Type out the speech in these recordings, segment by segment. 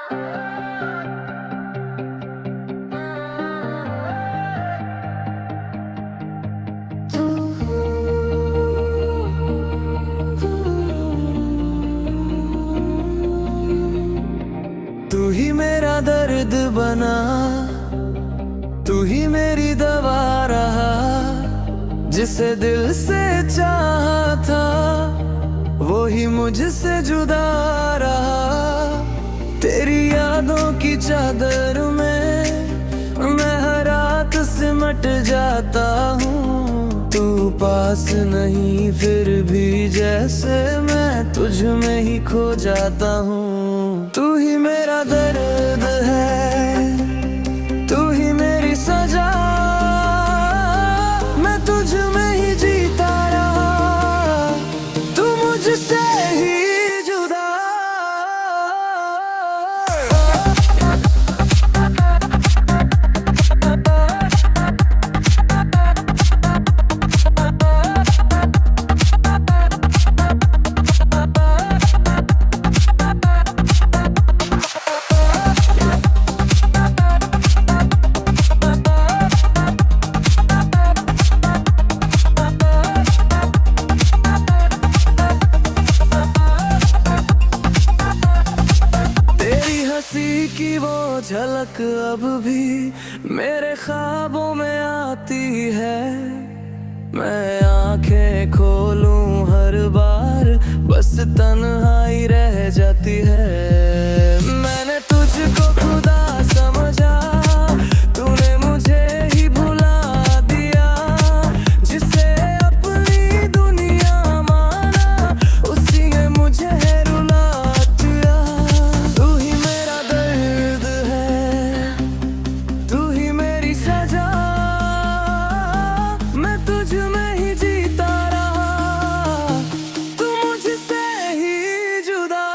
तू ही मेरा दर्द बना, तू ही मेरी दवा रहा। जिसे दिल से चाहा था वो ही मुझसे जुदा रहा। तेरी यादों की चादर में मैं हर रात सिमट जाता हूँ। तू पास नहीं फिर भी जैसे मैं तुझ में ही खो जाता हूँ। तू ही मेरा दर्द है, तू ही मेरी सजा। मैं तुझ में ही जीता रहा, तू मुझसे ही जुदा। की वो झलक अब भी मेरे ख्वाबों में आती है। मैं आंखें खोलूं हर बार बस तन्हाई रह जाती है। मैंने तुझको खुदा समझा, तूने मुझे ही भुला दिया। जिसे अपनी दुनिया माना उसी ने मुझे रुला दिया। तू ही मेरा दर्द है, तू ही मेरी सजा। मैं तुझ में ही जीता रहा, तू मुझसे ही जुदा।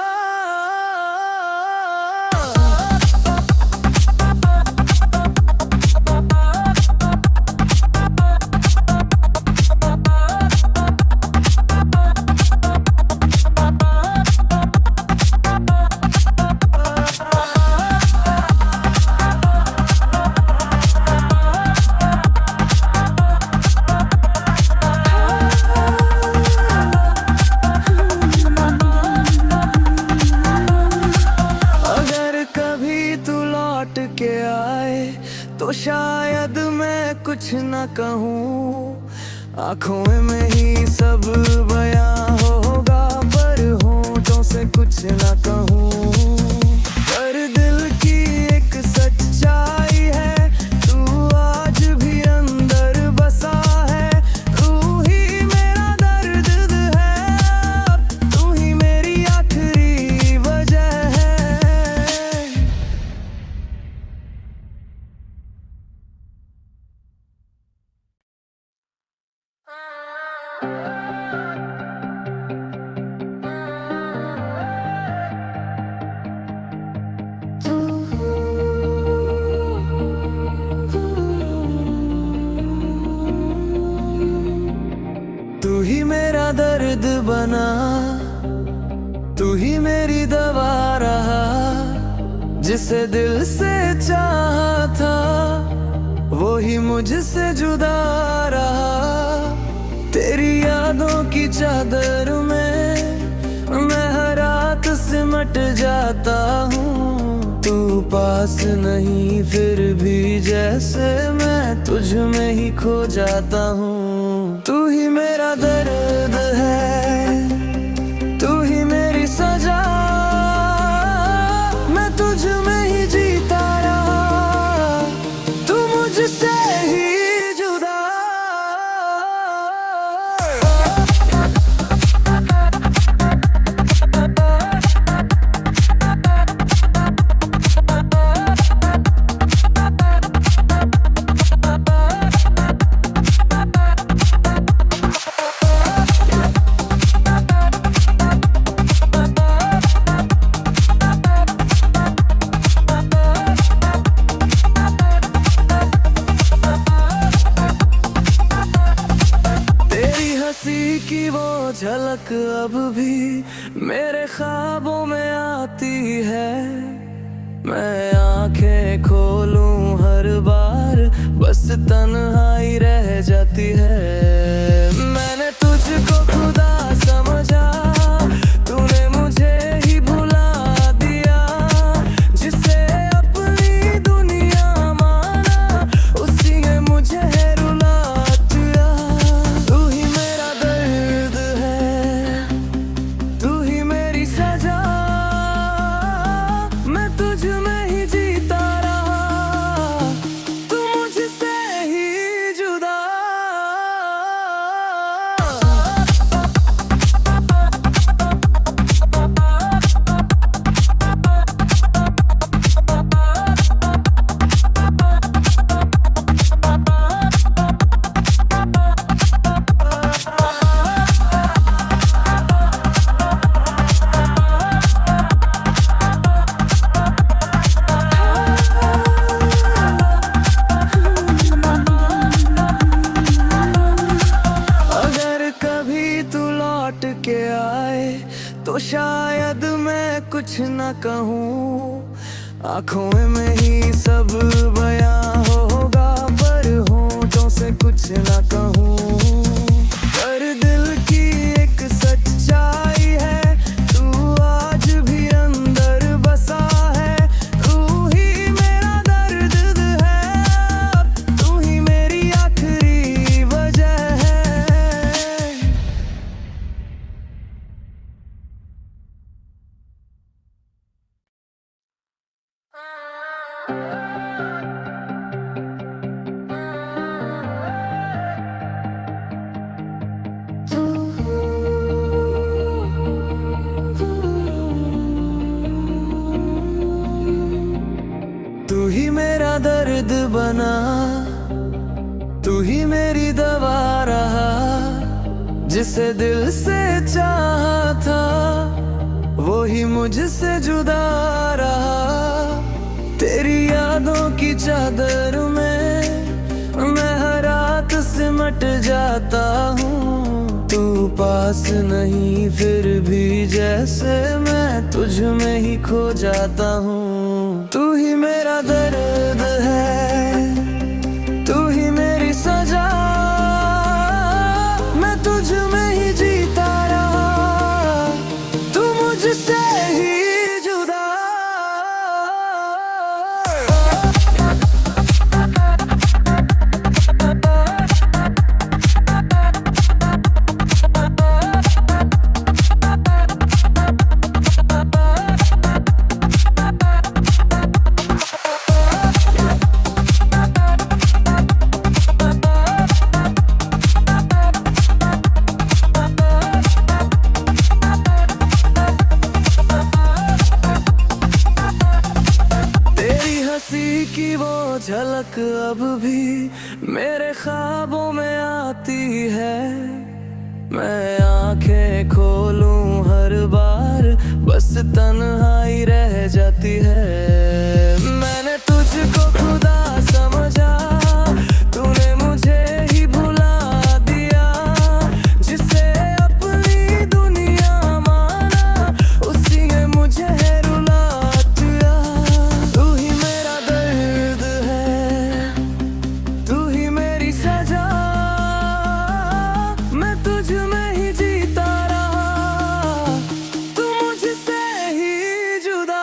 के आए तो शायद मैं कुछ न कहूँ। आँखों में ही सब बयां होगा पर होठों से कुछ न कहूँ। पर दिल की एक सच्चाई है, तू आज भी अंदर बसा है। तू ही मेरा दर्द है, तू ही मेरी आखिरी वजह है। तू ही मेरा दर्द बना, तू ही मेरी दवा रहा। जिसे दिल से चाहा था वो ही मुझसे जुदा रहा। तेरी यादों की चादर में मैं हर रात सिमट जाता हूँ। तू पास नहीं फिर भी जैसे मैं तुझ में ही खो जाता हूँ। तू ही मेरा दर्द है, तू ही मेरी सजा। मैं तुझ में ही जीता रहा, तू मुझसे ही जुदा। की वो झलक अब भी मेरे ख्वाबों में आती है। मैं आंखें खोलूं हर बार बस तन्हाई रह जाती है। मैंने तुझको खुदा समझा, तूने मुझे ही भुला दिया। जिसे अपनी दुनिया माना उसी ने मुझे रुला दिया। तू ही मेरा दर्द है, तू ही मेरी सजा, मैं तुझ में ही जीता रहा, तू मुझसे ही जुदा। लौट के आए तो शायद मैं कुछ न कहूँ, आँखों में ही सब बयां होगा, पर होंठों से कुछ न कहूँ। पर दिल की एक सच्चाई है, तू आज भी अंदर बसा है। तू ही मेरा दर्द है, तू ही मेरी आखिरी वजह है। तू ही मेरा दर्द बना, तू ही मेरी दवा रहा। जिसे दिल से चाहा था वो ही मुझसे जुदा रहा। तेरी यादों की चादर में मैं हर रात सिमट जाता हूँ। तू पास नहीं फिर भी जैसे मैं तुझ में ही खो जाता हूँ। तू ही मेरा दर्द है, तू ही मेरी सजा, मैं तुझ में ही जीता रहा, तू मुझसे ही जुदा। की वो झलक अब भी मेरे ख्वाबों में आती है। मैं आंखें खोलूं हर बार बस तन्हाई रह जाती है। मैंने तुझको खुदा समझा, तूने मुझे ही भुला दिया। जिसे अपनी दुनिया माना उसी ने मुझे रुला दिया। तू ही मेरा दर्द है, तू ही मेरी सजा, मैं तुझ में ही जीता रहा, तू मुझसे ही जुदा।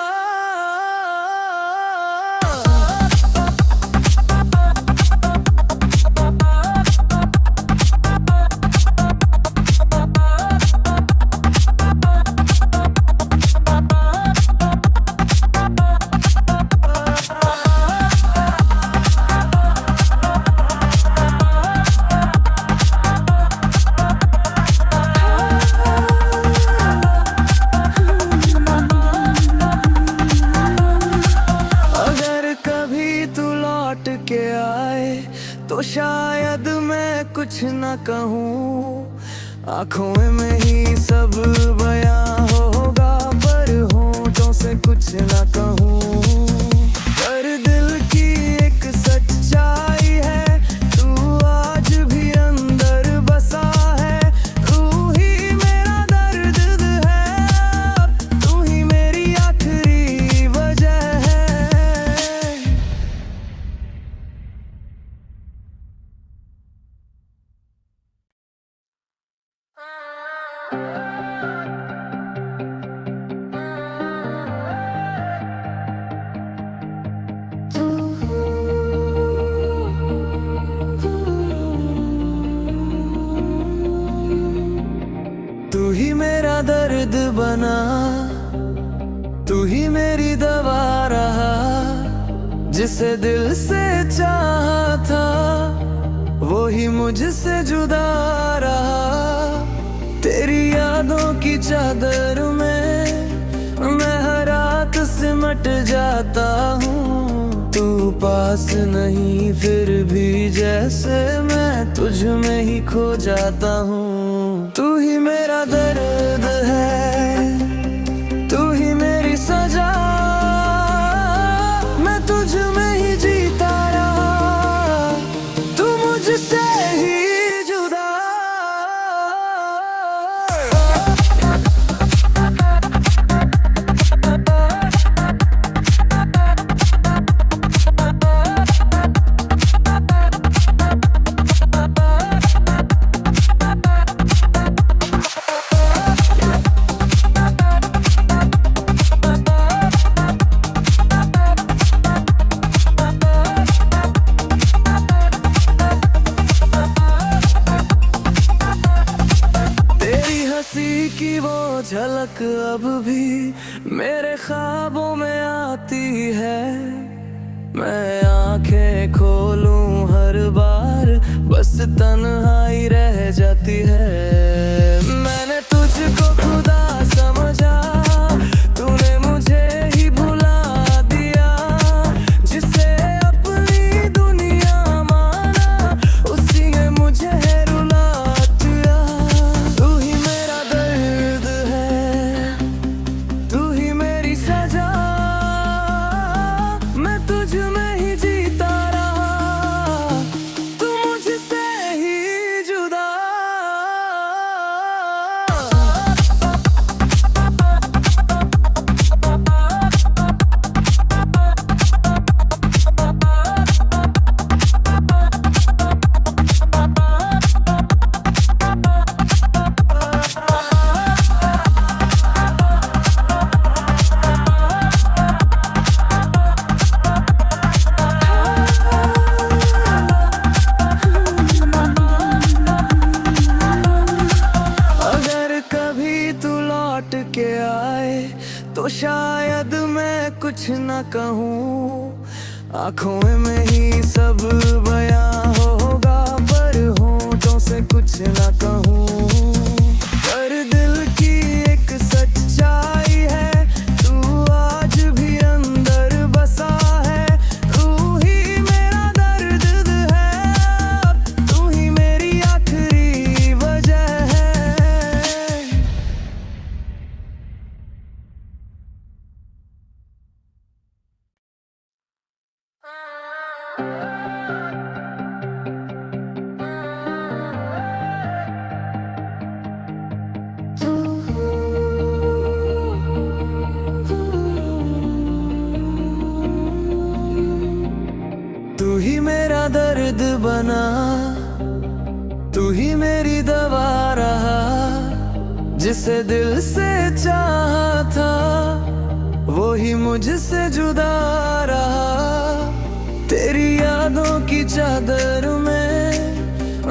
लौट के आए तो शायद मैं कुछ न कहूँ, आँखों में ही सब बयां होगा, पर होंठों से कुछ न कहूँ। पर दिल की एक सच्चाई है, तू आज भी अंदर बसा है। तू ही मेरा दर्द है, तू ही मेरी आखिरी वजह है। बना, तू ही मेरी दवा रहा। जिसे दिल से चाहा था वो ही मुझसे जुदा रहा। तेरी यादों की चादर में मैं हर रात सिमट जाता हूँ। तू पास नहीं फिर भी जैसे मैं तुझ में ही खो जाता हूँ। तू ही मेरा दर्द है, तू ही मेरी सजा, मैं तुझ में ही जीता रहा, तू मुझसे ही जुदा। की वो झलक अब भी मेरे ख्वाबों में आती है। मैं आंखें खोलूं हर बार बस तन्हाई रह जाती है। मैंने तुझको खुदा समझा, तूने मुझे ही भुला दिया। जिसे अपनी दुनिया माना उसी ने मुझे रुला दिया। तू ही मेरा दर्द है, तू ही मेरी सजा, मैं तुझ में ही जीता रहा, तू मुझसे ही जुदा। के आए तो शायद मैं कुछ न कहूँ, आँखों में ही सब बयां होगा, पर होंठों से कुछ न कहूँ। पर दिल की एक सच्चाई है, तू आज भी अंदर बसा है। तू ही मेरा दर्द है, तू ही मेरी आखिरी वजह है। तू ही मेरा दर्द बना, तू ही मेरी दवा रहा। जिसे दिल से चाहा था वो ही मुझसे जुदा रहा। तेरी यादों की चादर में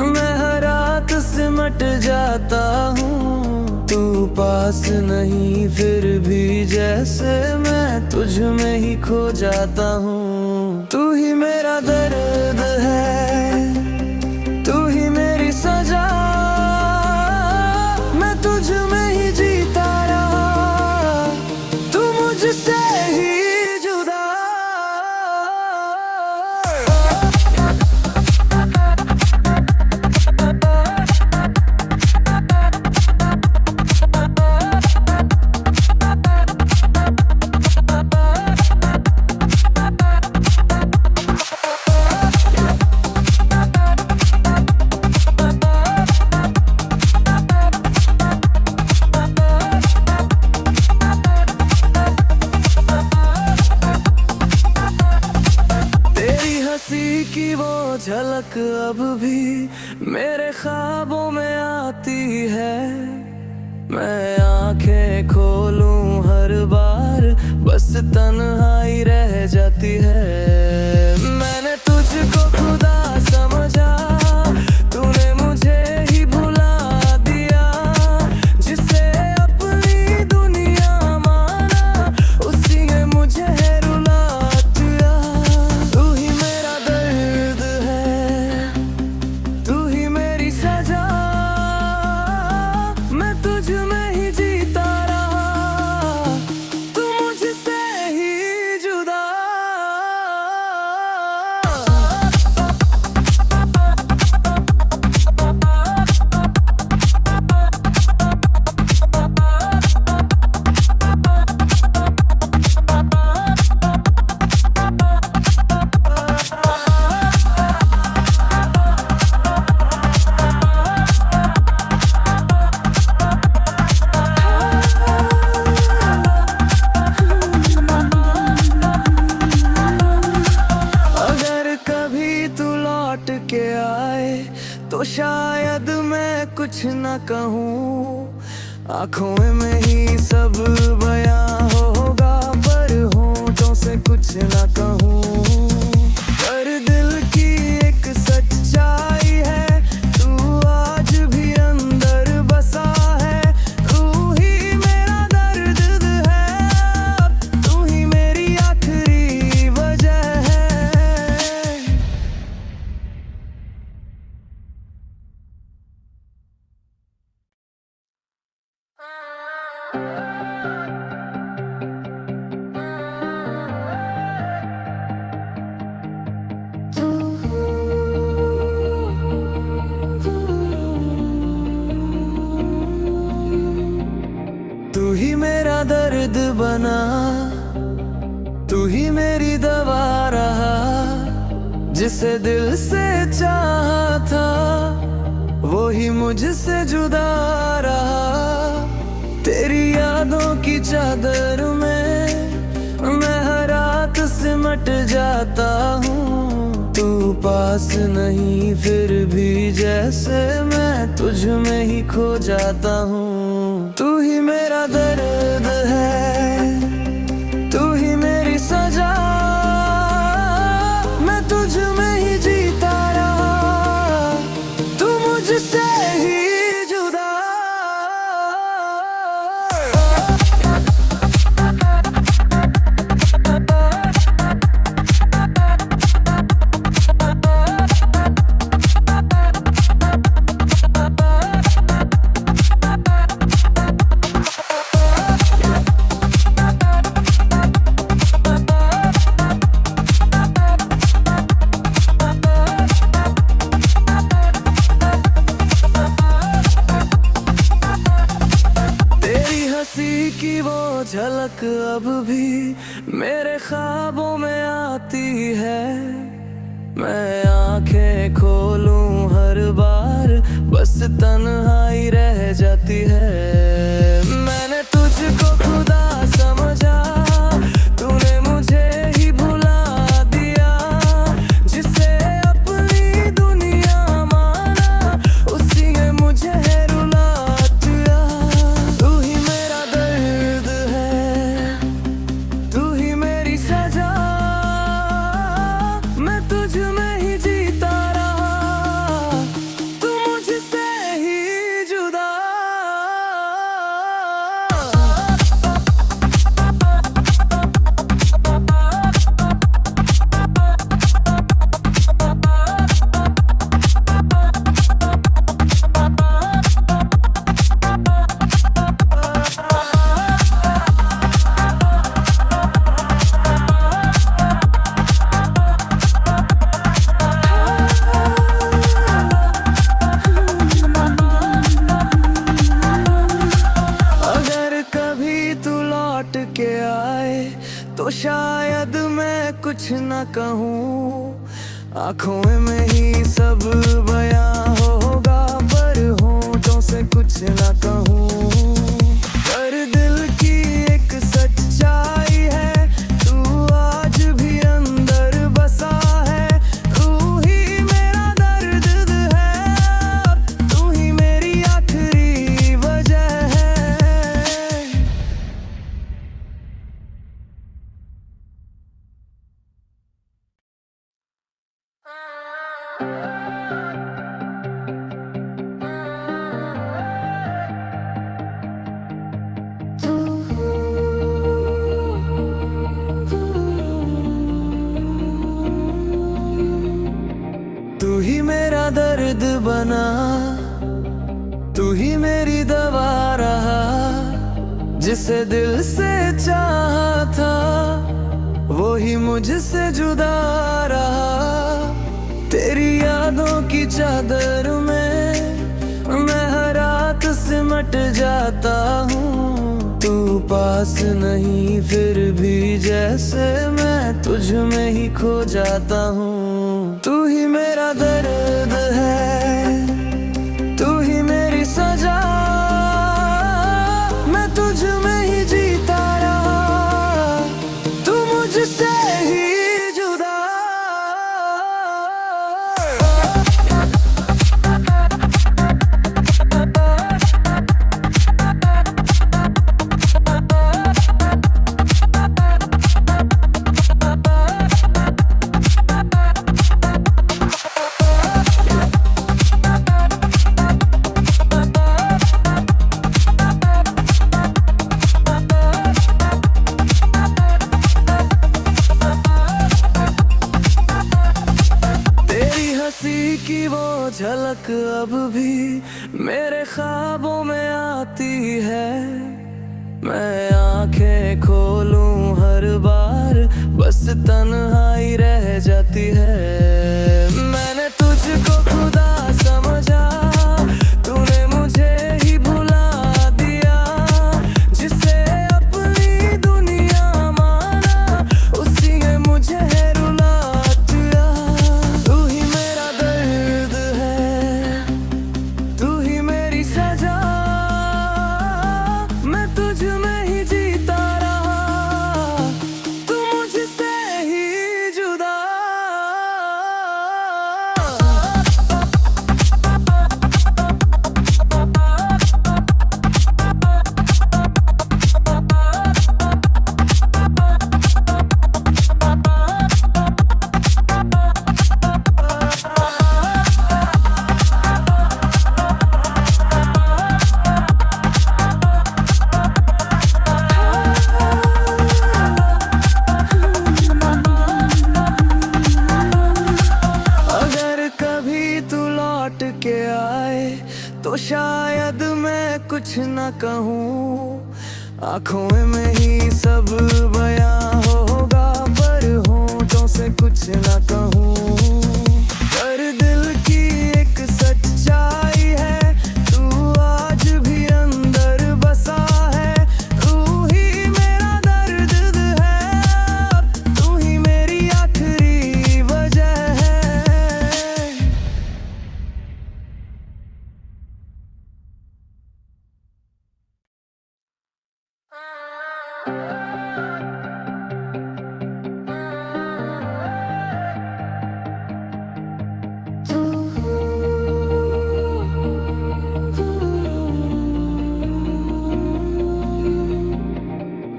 मैं हर रात सिमट जाता हूँ। तू पास नहीं फिर भी जैसे मैं तुझ में ही खो जाता हूँ। तू ही मेरा दर्द है, तू ही मेरी सजा, मैं तुझ में ही जीता रहा, तू मुझसे ही जुदा। की वो झलक अब भी मेरे ख्वाबों में आती है। मैं आंखें खोलूं हर बार बस तन्हाई रह जाती है। मैंने तुझको खुदा समझा, तूने मुझे ही भुला दिया। जिसे अपनी दुनिया कुछ न कहूँ, आंखों में ही सब बयां होगा, पर होंठों से कुछ न कहूँ। पर दिल की एक सच्चाई है, तू आज भी अंदर बसा है। तू ही मेरा दर्द है, तू ही मेरी आखिरी वजह है। तू ही मेरा दर्द बना, तू ही मेरी दवा रहा। जिसे दिल से चाहा था, वो ही मुझसे जुदा रहा। तेरी यादों की चादर में मैं हर रात सिमट जाता हूँ। तू पास नहीं फिर भी जैसे मैं तुझ में ही खो जाता हूँ। तू ही मेरा दर्द है, तू ही मेरी सजा, मैं तुझ में ही जीता रहा, तू मुझसे ही जुदा। की वो झलक अब भी मेरे ख्वाबों में आती है। मैं आंखें खोलूं हर बार, बस तन्हाई रह जाती है। मैंने तुझको खुदा समझा, तूने मुझे ही भुला दिया। जिसे अपनी दुनिया माना, उसी ने मुझे रुला दिया। तू ही मेरा दर्द है, तू ही मेरी सजा, मैं तुझ में ही जीता रहा, तू मुझसे ही जुदा। के आए तो शायद मैं कुछ न कहूँ, आंखों में ही सब बयां होगा, पर होंठों से कुछ न कहूँ। पर दिल की एक सच्चाई है, तू आज भी अंदर बसा है। तू ही मेरा दर्द है, तू ही मेरी आखिरी वजह है। तू ही मेरा दर्द बना, तू ही मेरी दवा रहा। जिसे दिल से चाहा था, वो ही मुझसे जुदा रहा। तेरी यादों की चादर में मैं हर रात सिमट जाता हूँ। तू पास नहीं फिर भी जैसे मैं तुझ में ही खो जाता हूँ। तू ही मेरा दर्द है, तू ही मेरी सजा, मैं तुझ में ही जीता रहा, तू मुझसे ही जुदा। झलक अब भी मेरे ख्वाबों में आती है। मैं आंखें खोलूं हर बार बस तन्हाई रह जाती है। मैंने तुझको खुदा समझा, तूने मुझे ही भुला दिया। जिसे अपनी दुनिया माना उसी ने मुझे रुला दिया। तू ही मेरा दर्द है, तू ही मेरी सजा। मैं तुझ में ही जीता रहा, तू मुझसे ही जुदा। लौट के आए तो शायद मैं कुछ न कहूँ। आँखों में ही सब बयां होगा, पर होंठों से कुछ न कहूँ। पर दिल की एक सच्चाई है, तू आज भी अंदर बसा है। तू ही मेरा दर्द है, तू ही मेरी आखिरी वजह है।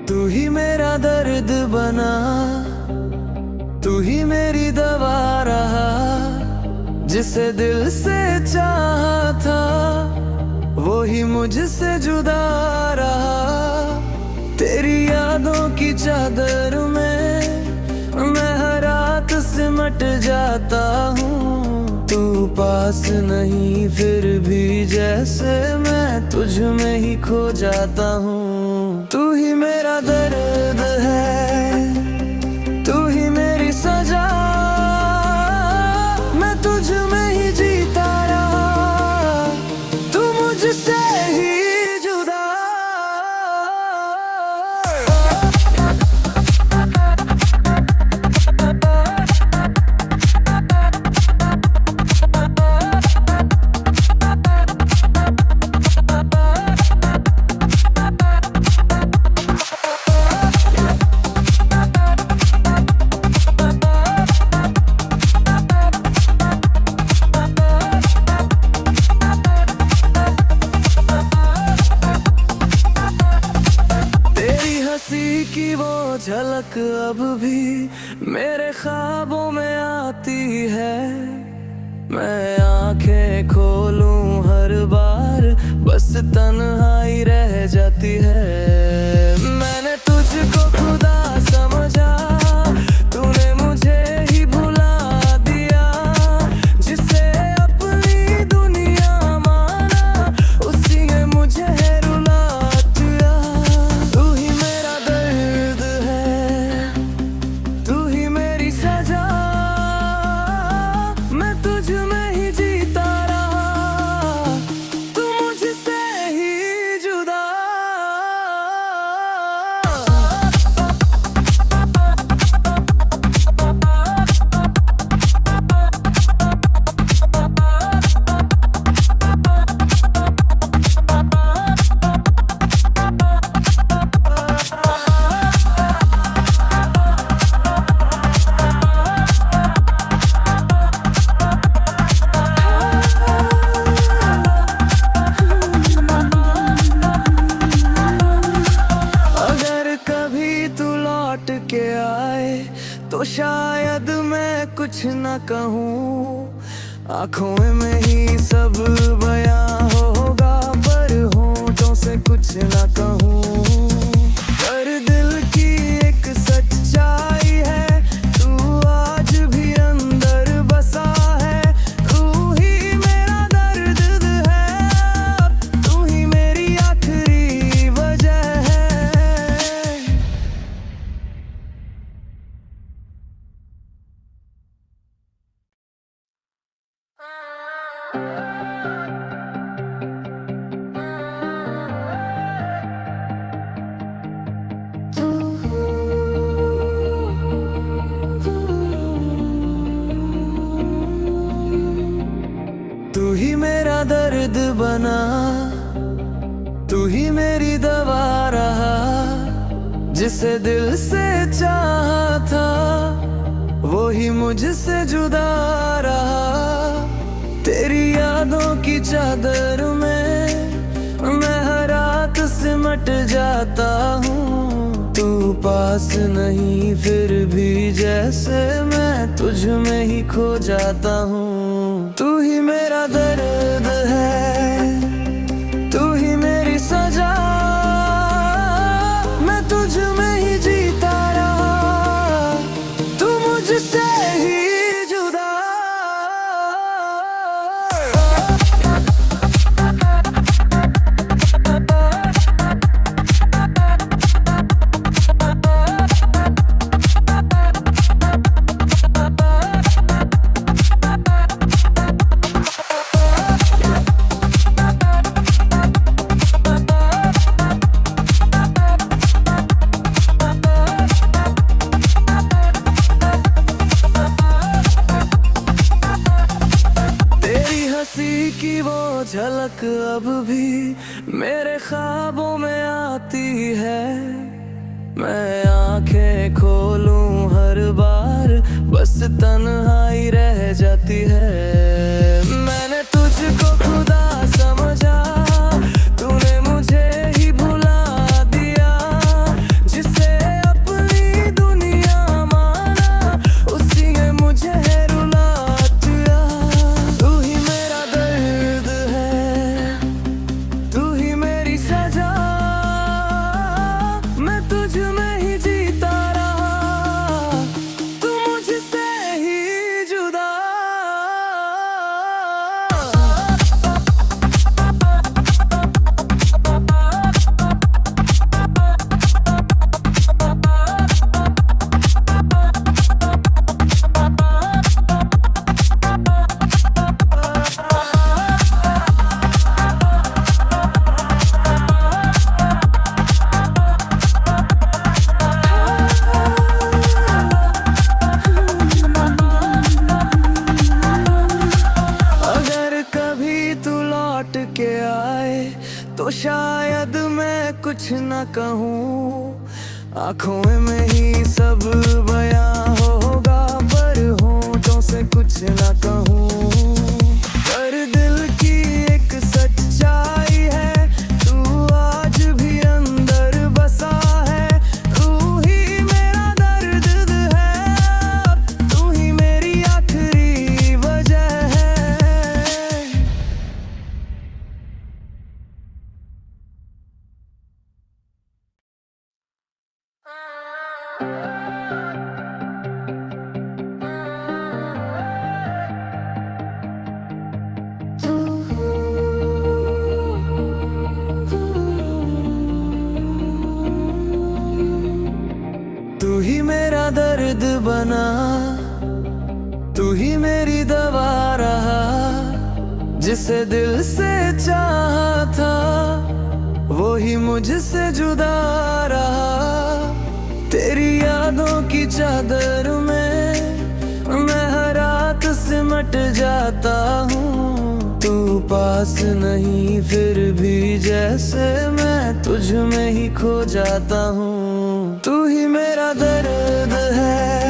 तू ही मेरा दर्द बना, तू ही मेरी दवा रहा। जिसे दिल से चाहा था वो ही मुझसे जुदा रहा। तेरी यादों की चादर में मैं हर रात सिमट जाता हूँ। तू पास नहीं फिर भी जैसे मैं तुझ में ही खो जाता हूँ। तू ही मेरा दर्द है, तू ही मेरी सजा। मैं तुझ में ही जीता रहा, तू मुझसे ही जुदा। की वो झलक अब भी मेरे ख्वाबों में आती है। मैं आंखें खोलूं हर बार बस तन्हाई रह जाती है। मैंने तुझको खुदा समझा, तूने मुझे ही भुला दिया। जिसे अपनी दुनिया माना उसी ने मुझे रुला दिया। तू ही मेरा दर्द है, तू ही मेरी सजा। मैं तुझ में ही जीता रहा, तू मुझसे ही जुदा। लौट के आए तो शायद मैं कुछ न कहूँ। आँखों में ही सब बयां होगा, पर होंठों से कुछ न कहूँ। पर दिल की एक सच्चाई है, तू आज भी अंदर बसा है। तू ही मेरा तू ही मेरा दर्द बना, तू ही मेरी दवा रहा, जिसे दिल से चाहा था वो ही मुझसे जुदा रहा। तेरी यादों की चादर में मैं हर रात सिमट जाता हूँ। तू पास नहीं फिर भी जैसे मैं तुझ में ही खो जाता हूँ। तू ही मेरा दर्द है, तू ही मेरी सजा, मैं तुझ में ही जीता रहा, तू मुझसे ही जुदा। हंसी की वो झलक अब भी मेरे ख्वाबों में आती है। मैं आंखें खोलूं हर बार बस तन्हाई रह जाती है। मैंने तुझको खुदा समझा, तूने मुझे ही भुला दिया, जिसे अपनी दुनिया माना उसी ने मुझे रुला दिया। तू ही मेरा दर्द है, तू ही मेरी सजा, मैं तुझ में ही जीता रहा, तू मुझसे ही जुदा। लौट के आए तो शायद मैं कुछ न कहूँ, आँखों में ही सब बयां होगा, पर होंठों से कुछ न कहूँ। पर दिल की एक सच्चाई है, तू आज भी अंदर बसा है, तू ही मेरा दर्द है, तू ही मेरी आखिरी वजह है। तू ही मेरा दर्द बना, तू ही मेरी दवा रहा, जिसे दिल से चाहा था वो ही मुझसे जुदा रहा। तेरी यादों की चादर में मैं हर रात सिमट जाता हूँ। तू पास नहीं फिर भी जैसे मैं तुझ में ही खो जाता हूँ। तू ही मेरा दर्द है,